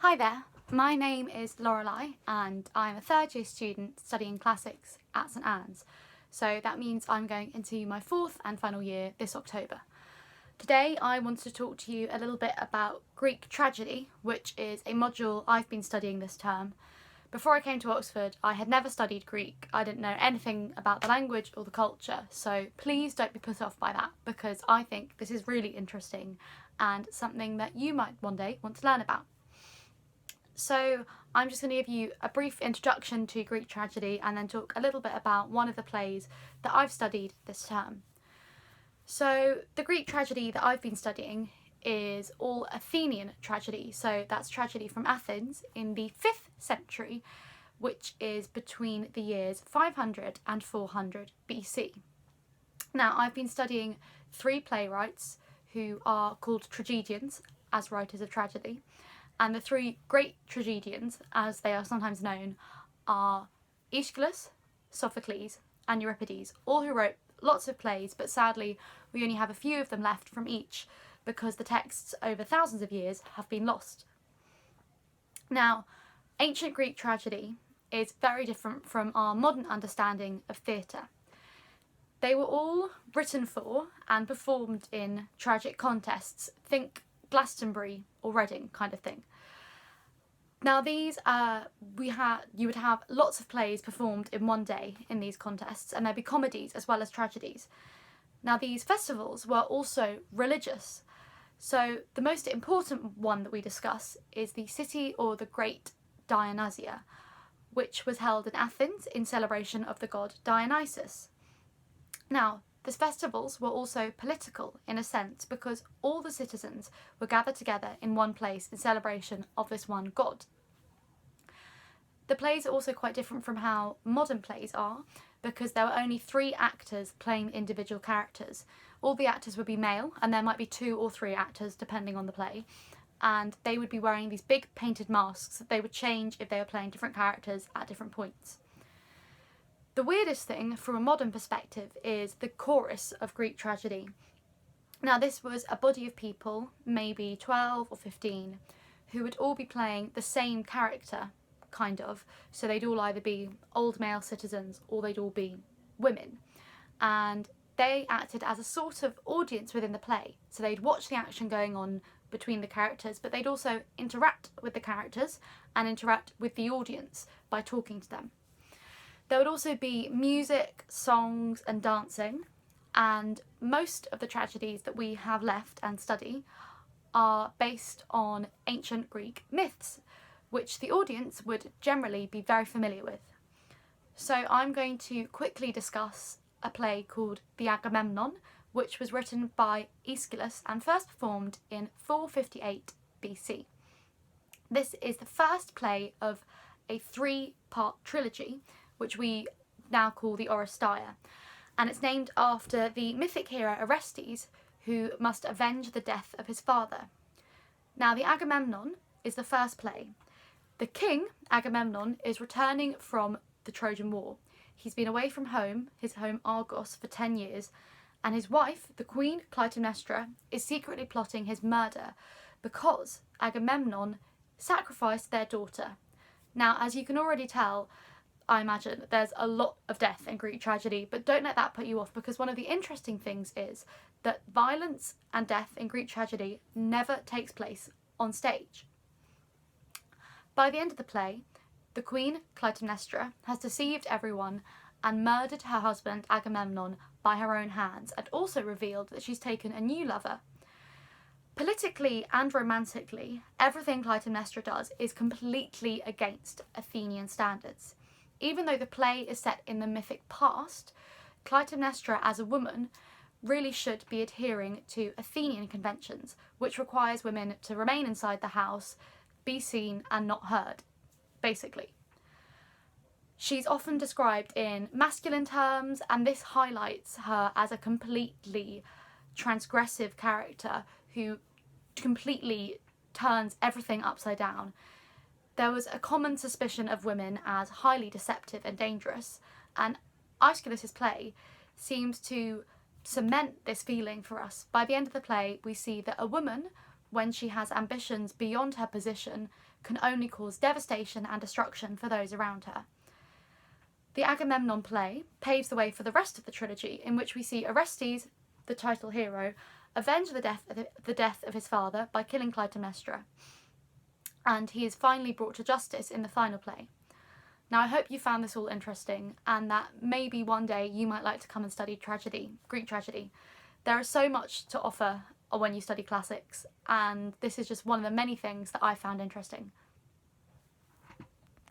Hi there, my name is Lorelei and I'm a third year student studying classics at St Anne's, so that means I'm going into my fourth and final year this October. Today I want to talk to you a little bit about Greek tragedy, which is a module I've been studying this term. Before I came to Oxford, I had never studied Greek. I didn't know anything about the language or the culture, so please don't be put off by that because I think this is really interesting and something that you might one day want to learn about. So I'm just going to give you a brief introduction to Greek tragedy and then talk a little bit about one of the plays that I've studied this term. So the Greek tragedy that I've been studying is all Athenian tragedy, so that's tragedy from Athens in the 5th century, which is between the years 500 and 400 BC. Now I've been studying 3 playwrights who are called tragedians as writers of tragedy. And the 3 great tragedians, as they are sometimes known, are Aeschylus, Sophocles and Euripides, all who wrote lots of plays, but sadly we only have a few of them left from each because the texts over thousands of years have been lost. Now, ancient Greek tragedy is very different from our modern understanding of theatre. They were all written for and performed in tragic contests. Think Glastonbury or Reading kind of thing. Now these you would have lots of plays performed in one day in these contests, and there'd be comedies as well as tragedies. Now these festivals were also religious, so the most important one that we discuss is the City or the Great Dionysia, which was held in Athens in celebration of the god Dionysus. Now these festivals were also political in a sense because all the citizens were gathered together in one place in celebration of this one god. The plays are also quite different from how modern plays are because there were only 3 actors playing individual characters. All the actors would be male and there might be 2 or 3 actors depending on the play, and they would be wearing these big painted masks that they would change if they were playing different characters at different points. The weirdest thing from a modern perspective is the chorus of Greek tragedy. Now this was a body of people, maybe 12 or 15, who would all be playing the same character, kind of. So they'd all either be old male citizens or they'd all be women. And they acted as a sort of audience within the play. So they'd watch the action going on between the characters, but they'd also interact with the characters and interact with the audience by talking to them. There would also be music, songs and dancing, and most of the tragedies that we have left and study are based on ancient Greek myths, which the audience would generally be very familiar with. So I'm going to quickly discuss a play called the Agamemnon, which was written by Aeschylus and first performed in 458 BC. This is the first play of a 3-part trilogy, which we now call the Oresteia, and it's named after the mythic hero Orestes, who must avenge the death of his father. Now the Agamemnon is the first play. The king, Agamemnon, is returning from the Trojan War. He's been away from home, his home Argos, for 10 years, and his wife, the queen Clytemnestra, is secretly plotting his murder because Agamemnon sacrificed their daughter. Now, as you can already tell, I imagine there's a lot of death in Greek tragedy, but don't let that put you off because one of the interesting things is that violence and death in Greek tragedy never takes place on stage. By the end of the play, the queen Clytemnestra has deceived everyone and murdered her husband Agamemnon by her own hands, and also revealed that she's taken a new lover. Politically and romantically, everything Clytemnestra does is completely against Athenian standards. Even though the play is set in the mythic past, Clytemnestra as a woman really should be adhering to Athenian conventions, which requires women to remain inside the house, be seen and not heard, basically. She's often described in masculine terms, and this highlights her as a completely transgressive character who completely turns everything upside down. There was a common suspicion of women as highly deceptive and dangerous, and Aeschylus' play seems to cement this feeling for us. By the end of the play, we see that a woman when she has ambitions beyond her position, can only cause devastation and destruction for those around her. The Agamemnon play paves the way for the rest of the trilogy, in which we see Orestes, the title hero, avenge the death of his father by killing Clytemnestra, and he is finally brought to justice in the final play. Now, I hope you found this all interesting, and that maybe one day you might like to come and study tragedy, Greek tragedy. There is so much to offer when you study classics, and this is just one of the many things that I found interesting.